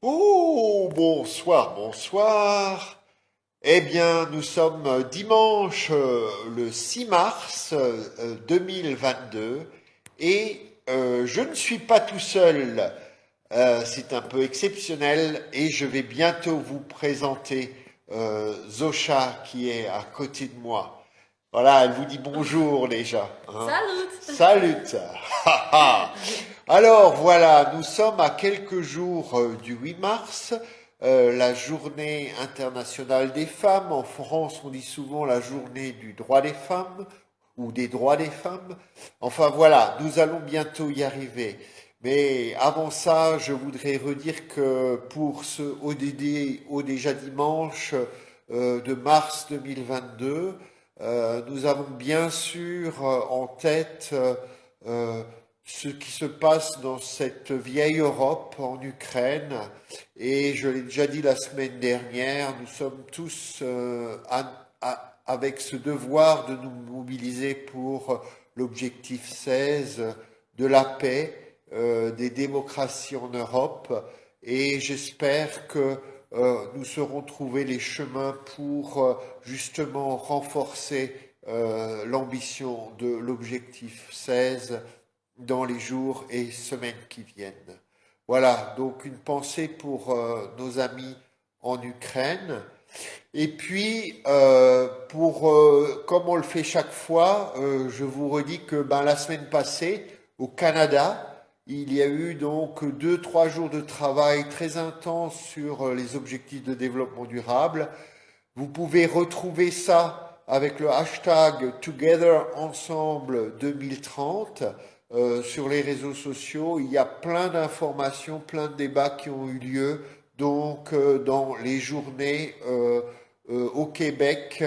Oh, bonsoir, bonsoir. Eh bien, nous sommes dimanche le 6 mars 2022 et je ne suis pas tout seul. C'est un peu exceptionnel et je vais bientôt vous présenter Zosha qui est à côté de moi. Voilà, elle vous dit bonjour déjà, hein. Salut! Salut! Alors voilà, nous sommes à quelques jours du 8 mars, la journée internationale des femmes. En France, on dit souvent la journée du droit des femmes ou des droits des femmes. Enfin voilà, nous allons bientôt y arriver. Mais avant ça, je voudrais redire que pour ce ODD, au déjà dimanche de mars 2022, nous avons bien sûr en tête ce qui se passe dans cette vieille Europe, en Ukraine. Et je l'ai déjà dit la semaine dernière, nous sommes tous avec ce devoir de nous mobiliser pour l'objectif 16 de la paix, des démocraties en Europe. Et j'espère que nous saurons trouver les chemins pour justement renforcer l'ambition de l'objectif 16 dans les jours et semaines qui viennent. Voilà, donc une pensée pour nos amis en Ukraine. Et puis, comme on le fait chaque fois, je vous redis que la semaine passée, au Canada, il y a eu donc 2, 3 jours de travail très intense sur les objectifs de développement durable. Vous pouvez retrouver ça avec le hashtag Together Ensemble 2030 sur les réseaux sociaux. Il y a plein d'informations, plein de débats qui ont eu lieu donc dans les journées au Québec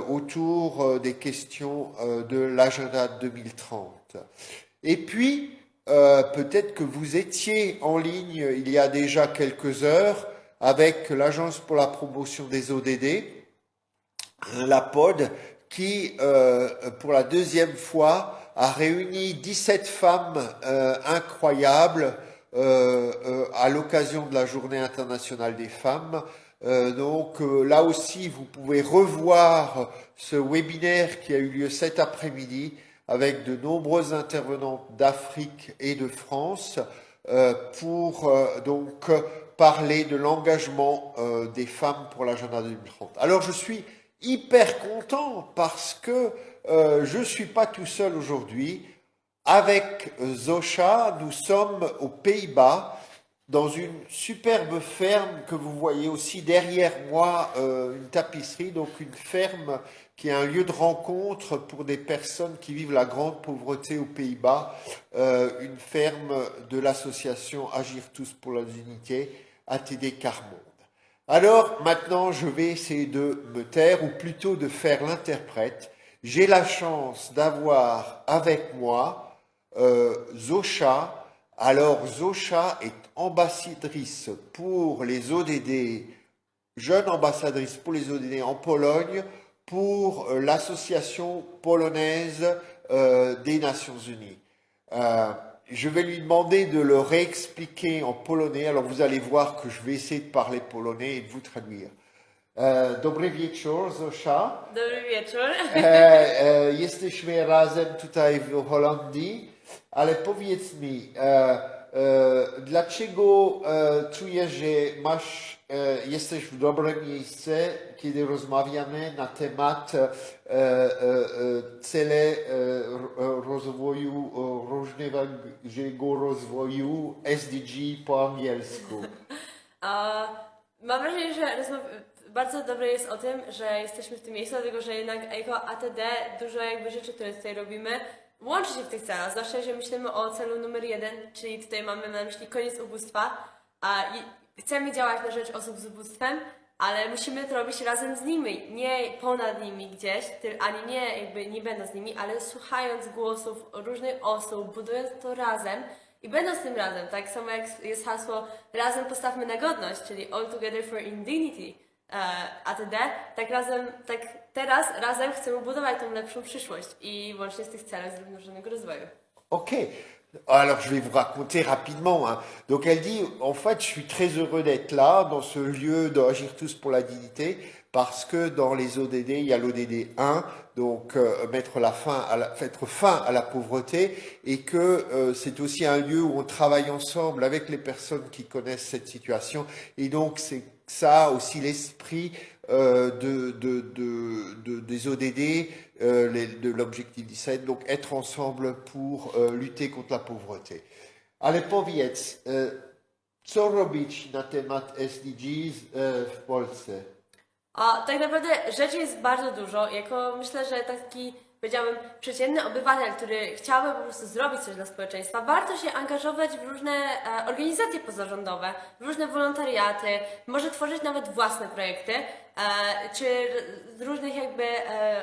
autour des questions de l'agenda 2030. Et puis, peut-être que vous étiez en ligne il y a déjà quelques heures avec l'Agence pour la promotion des ODD, la POD, qui, pour la deuxième fois, a réuni 17 femmes incroyables à l'occasion de la Journée internationale des femmes. Là aussi, vous pouvez revoir ce webinaire qui a eu lieu cet après-midi avec de nombreuses intervenantes d'Afrique et de France pour parler de l'engagement des femmes pour l'agenda 2030. Alors je suis hyper content parce que je ne suis pas tout seul aujourd'hui. Avec Zosha, nous sommes aux Pays-Bas, dans une superbe ferme que vous voyez aussi derrière moi, une tapisserie, donc une ferme qui est un lieu de rencontre pour des personnes qui vivent la grande pauvreté aux Pays-Bas, une ferme de l'association Agir tous pour la dignité, ATD Carmonde. Alors maintenant, je vais essayer de me taire, ou plutôt de faire l'interprète. J'ai la chance d'avoir avec moi Zosha. Alors Zosha est ambassadrice pour les ODD, jeune ambassadrice pour les ODD en Pologne, pour l'association polonaise des Nations Unies. Je vais lui demander de le réexpliquer en polonais. Alors vous allez voir que je vais essayer de parler polonais et de vous traduire. Dobry wieczór, Zosza. Dobry wieczór. Jesteśmy razem tutaj w Holandii, ale powiedz mi, dlaczego czujesz, że jesteś w dobrym miejscu, kiedy rozmawiamy na temat cele rozwoju, różnego rozwoju SDG po angielsku? Mam wrażenie, że bardzo dobre jest o tym, że jesteśmy w tym miejscu, dlatego że jednak jako ATD dużo jakby rzeczy, które tutaj robimy, łączy się w tych celach. Zwłaszcza, że myślimy o celu numer 1, czyli tutaj mamy na myśli koniec ubóstwa, i chcemy działać na rzecz osób z ubóstwem, ale musimy to robić razem z nimi, nie ponad nimi gdzieś, ani nie będąc z nimi, ale słuchając głosów różnych osób, budując to razem. I będąc tym razem, tak samo jak jest hasło razem postawmy na godność, czyli All Together for Indignity ATD, tak teraz razem chcemy budować tą lepszą przyszłość i łącznie z tych celów zrównoważonego rozwoju. Okej, Alors, je vais vous raconter rapidement, hein. Donc, elle dit, en fait, je suis très heureux d'être là, dans ce lieu d'Agir tous pour la dignité, parce que dans les ODD, il y a l'ODD 1, donc mettre fin à la pauvreté, et que c'est aussi un lieu où on travaille ensemble avec les personnes qui connaissent cette situation. Et donc, c'est ça aussi l'esprit des ODD, de l'objectif 17, donc être ensemble pour lutter contre la pauvreté. Ale powiedz, co robić na temat SDGs w Polsce? A tak naprawdę rzeczy jest bardzo dużo. Jako myślę, że taki, powiedziałabym, przeciętny obywatel, który chciałby po prostu zrobić coś dla społeczeństwa, warto się angażować w różne organizacje pozarządowe, w różne wolontariaty, może tworzyć nawet własne projekty, czy z różnych jakby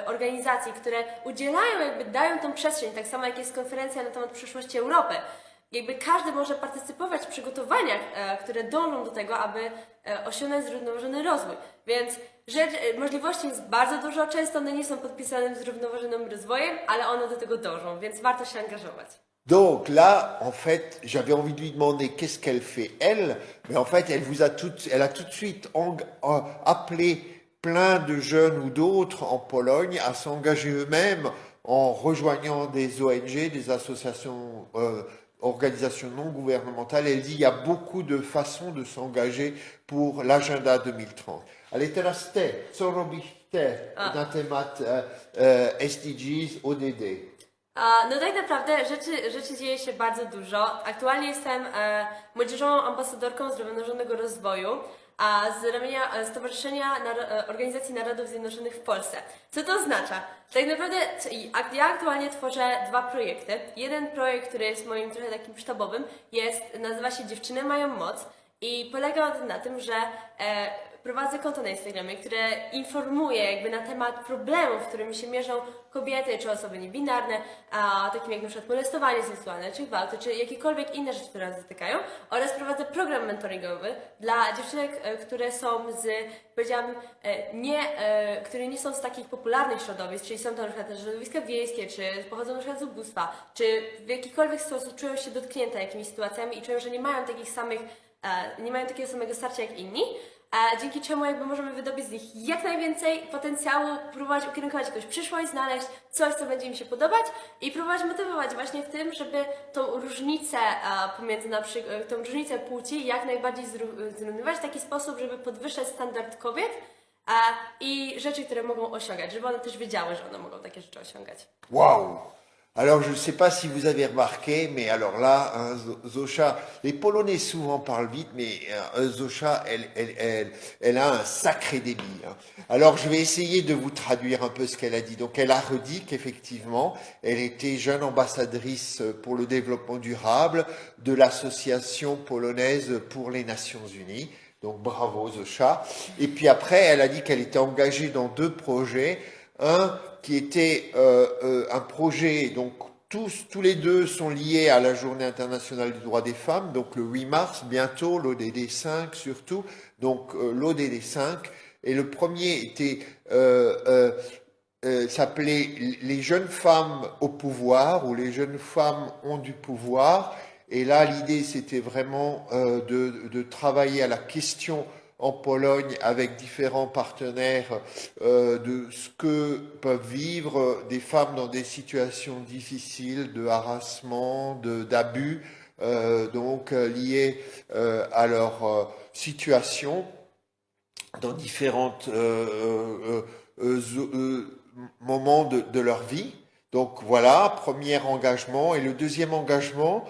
organizacji, które udzielają, jakby dają tą przestrzeń, tak samo jak jest konferencja na temat przyszłości Europy. Jakby każdy może partycypować w przygotowaniach, które dążą do tego, aby osiągnąć zrównoważony rozwój. Więc możliwości jest bardzo dużo, często one nie są podpisane z zrównoważonym rozwojem, ale one do tego dążą, więc warto się angażować. Donc là, en fait, j'avais envie de lui demander qu'est-ce qu'elle fait elle, mais en fait, elle a tout de suite appelé plein de jeunes ou d'autres en Pologne à s'engager eux-mêmes en rejoignant des ONG, des associations, organisations non gouvernementales. Elle dit il y a beaucoup de façons de s'engager pour l'agenda 2030. Ale teraz te, co robisz te na temat SDGs, ODD? No tak naprawdę rzeczy dzieje się bardzo dużo. Aktualnie jestem młodzieżową ambasadorką zrównoważonego rozwoju z ramienia Stowarzyszenia Organizacji Narodów Zjednoczonych w Polsce. Co to oznacza? Tak naprawdę ja aktualnie tworzę dwa projekty. Jeden projekt, który jest moim trochę takim sztabowym, nazywa się Dziewczyny mają moc i polega on na tym, że prowadzę konto na Instagramie, które informuje jakby na temat problemów, z którymi się mierzą kobiety czy osoby niebinarne, takim jak na przykład molestowanie seksualne, czy gwałty, czy jakiekolwiek inne rzeczy, które nas dotykają, oraz prowadzę program mentoringowy dla dziewczynek, które są powiedziałabym, które nie są z takich popularnych środowisk, czyli są to na przykład środowiska wiejskie, czy pochodzą na przykład z ubóstwa, czy w jakikolwiek sposób czują się dotknięte jakimiś sytuacjami i czują, że nie mają takiego samego starcia jak inni, dzięki czemu jakby możemy wydobyć z nich jak najwięcej potencjału, próbować ukierunkować jakąś przyszłość, znaleźć coś, co będzie im się podobać i próbować motywować właśnie w tym, żeby tą różnicę pomiędzy tą różnicę płci jak najbardziej zrównywać w taki sposób, żeby podwyższać standard kobiet i rzeczy, które mogą osiągać, żeby one też wiedziały, że one mogą takie rzeczy osiągać. Wow! Alors, je ne sais pas si vous avez remarqué, mais alors là, hein, Zosha, les Polonais souvent parlent vite, mais Zosha, elle a un sacré débit, hein. Alors, je vais essayer de vous traduire un peu ce qu'elle a dit. Donc, elle a redit qu'effectivement, elle était jeune ambassadrice pour le développement durable de l'Association polonaise pour les Nations Unies. Donc, bravo Zosha. Et puis après, elle a dit qu'elle était engagée dans deux projets. Un qui était un projet, donc tous les deux sont liés à la Journée internationale du droit des femmes, donc le 8 mars, bientôt, l'ODD 5 surtout, donc l'ODD 5, et le premier s'appelait Les jeunes femmes au pouvoir, ou les jeunes femmes ont du pouvoir, et là l'idée c'était vraiment de travailler à la question en Pologne avec différents partenaires de ce que peuvent vivre des femmes dans des situations difficiles de harcèlement, d'abus, donc liées à leur situation dans différents moments de leur vie. Donc voilà, premier engagement. Et le deuxième engagement,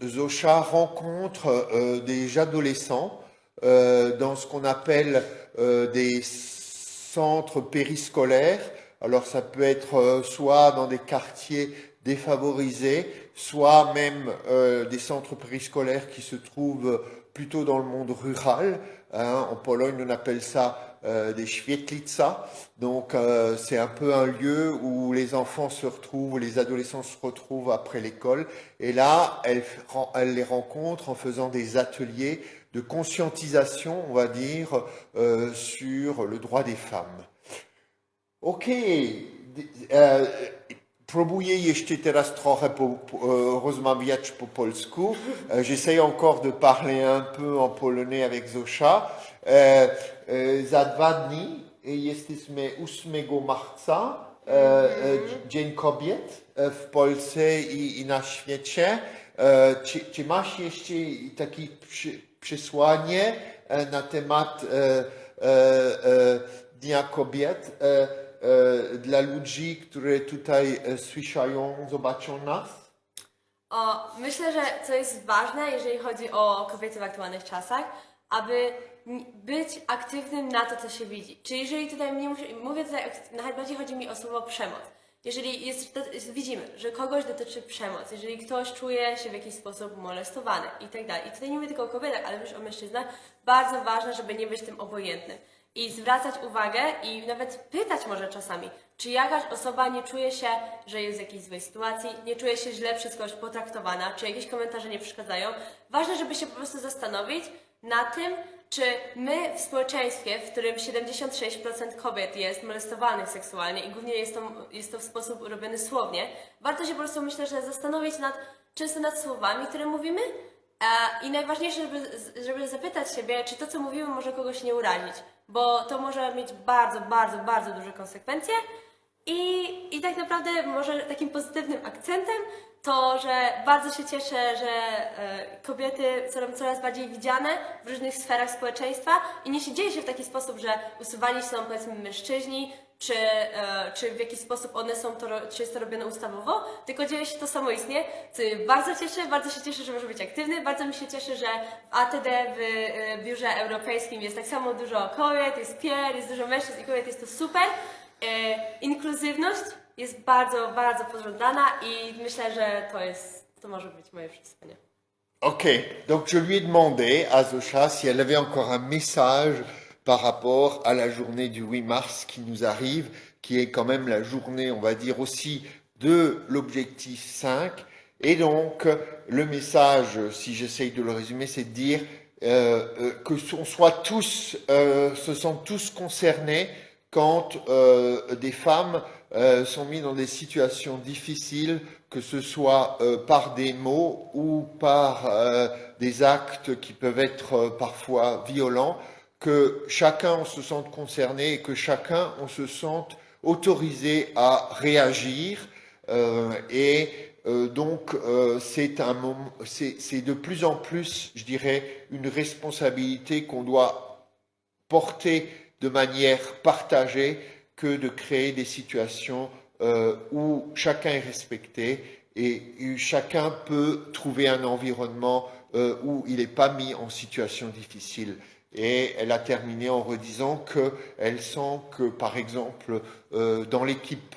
Zosha rencontre des adolescents dans ce qu'on appelle des centres périscolaires. Alors ça peut être soit dans des quartiers défavorisés, soit même des centres périscolaires qui se trouvent plutôt dans le monde rural. Hein. En Pologne, on appelle ça des świetlica. Donc c'est un peu un lieu où les enfants se retrouvent, les adolescents se retrouvent après l'école. Et là, elle les rencontre en faisant des ateliers de conscientisation, on va dire, sur le droit des femmes. Ok, Próbuję jeszcze teraz trochę rozmawiać po polsku. J'essaye encore de parler un peu en polonais avec Zosia. Za 2 dni jesteśmy 8 marca, Dzień Kobiet w Polsce i na świecie. Czy masz jeszcze takie przesłanie na temat Dnia Kobiet dla ludzi, którzy tutaj słyszają, zobaczą nas? Myślę, że co jest ważne, jeżeli chodzi o kobiety w aktualnych czasach, aby być aktywnym na to, co się widzi. Czyli jeżeli tutaj mówię tutaj, najbardziej chodzi mi o słowo przemoc. Jeżeli widzimy, że kogoś dotyczy przemoc, jeżeli ktoś czuje się w jakiś sposób molestowany i tak dalej. I tutaj nie mówię tylko o kobietach, ale też o mężczyznach. Bardzo ważne, żeby nie być tym obojętnym. I zwracać uwagę i nawet pytać może czasami, czy jakaś osoba nie czuje się, że jest w jakiejś złej sytuacji, nie czuje się źle przez kogoś potraktowana, czy jakieś komentarze nie przeszkadzają. Ważne, żeby się po prostu zastanowić na tym, czy my w społeczeństwie, w którym 76% kobiet jest molestowanych seksualnie i głównie jest to w sposób robiony słownie, warto się po prostu, myślę, że zastanowić często nad słowami, które mówimy. I najważniejsze, żeby zapytać siebie, czy to, co mówimy, może kogoś nie urazić, bo to może mieć bardzo, bardzo, bardzo duże konsekwencje i tak naprawdę może takim pozytywnym akcentem to, że bardzo się cieszę, że kobiety są coraz bardziej widziane w różnych sferach społeczeństwa i nie dzieje się w taki sposób, że usuwani są, powiedzmy, mężczyźni, czy w jakiś sposób czy jest to robione ustawowo, tylko dzieje się to samoistnie, co mnie bardzo się cieszę, że może być aktywny, bardzo mi się cieszy, że w ATD, w biurze europejskim jest tak samo dużo kobiet, jest Pierre, jest dużo mężczyzn i kobiet, jest to super. Inkluzywność jest bardzo, bardzo pożądana i myślę, że to może być moje przesłanie. Ok, donc je lui ai demandé à Zosia si elle avait encore un message par rapport à la journée du 8 mars qui nous arrive, qui est quand même la journée, on va dire aussi, de l'objectif 5. Et donc, le message, si j'essaye de le résumer, c'est de dire que se sentent tous concernés quand des femmes sont mises dans des situations difficiles, que ce soit par des mots ou par des actes qui peuvent être parfois violents, que chacun on se sente concerné et que chacun on se sente autorisé à réagir donc c'est de plus en plus, je dirais, une responsabilité qu'on doit porter de manière partagée que de créer des situations où chacun est respecté et chacun peut trouver un environnement où il n'est pas mis en situation difficile. Et elle a terminé en redisant qu'elle sent que, par exemple, dans l'équipe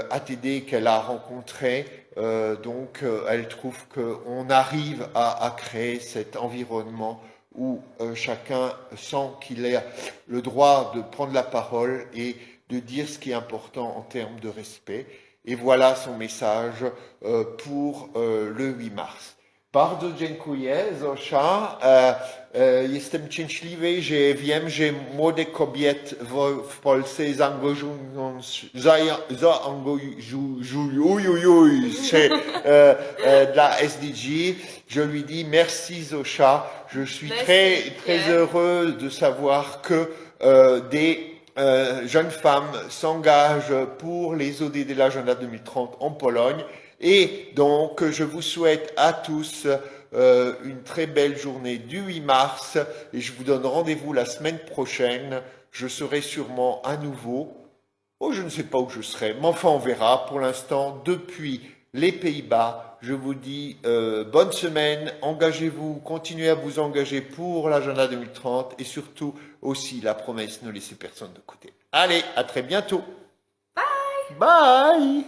ATD qu'elle a rencontrée, elle trouve qu'on arrive à créer cet environnement où chacun sent qu'il a le droit de prendre la parole et de dire ce qui est important en termes de respect. Et voilà son message pour le 8 mars. Bardzo dziękuję, Zosia. Jestem szczęśliwy, że wiem, że młode kobiety w Polsce zaangażują się dla SDG. Je lui dis merci, Zosia. Je suis très heureux de savoir que des jeunes femmes s'engagent pour les ODD de l'agenda 2030 en Pologne. Et donc, je vous souhaite à tous une très belle journée du 8 mars et je vous donne rendez-vous la semaine prochaine. Je serai sûrement à nouveau, je ne sais pas où je serai, mais enfin on verra. Pour l'instant, depuis les Pays-Bas, je vous dis bonne semaine, engagez-vous, continuez à vous engager pour l'agenda 2030 et surtout aussi la promesse, ne laissez personne de côté. Allez, à très bientôt. Bye! Bye!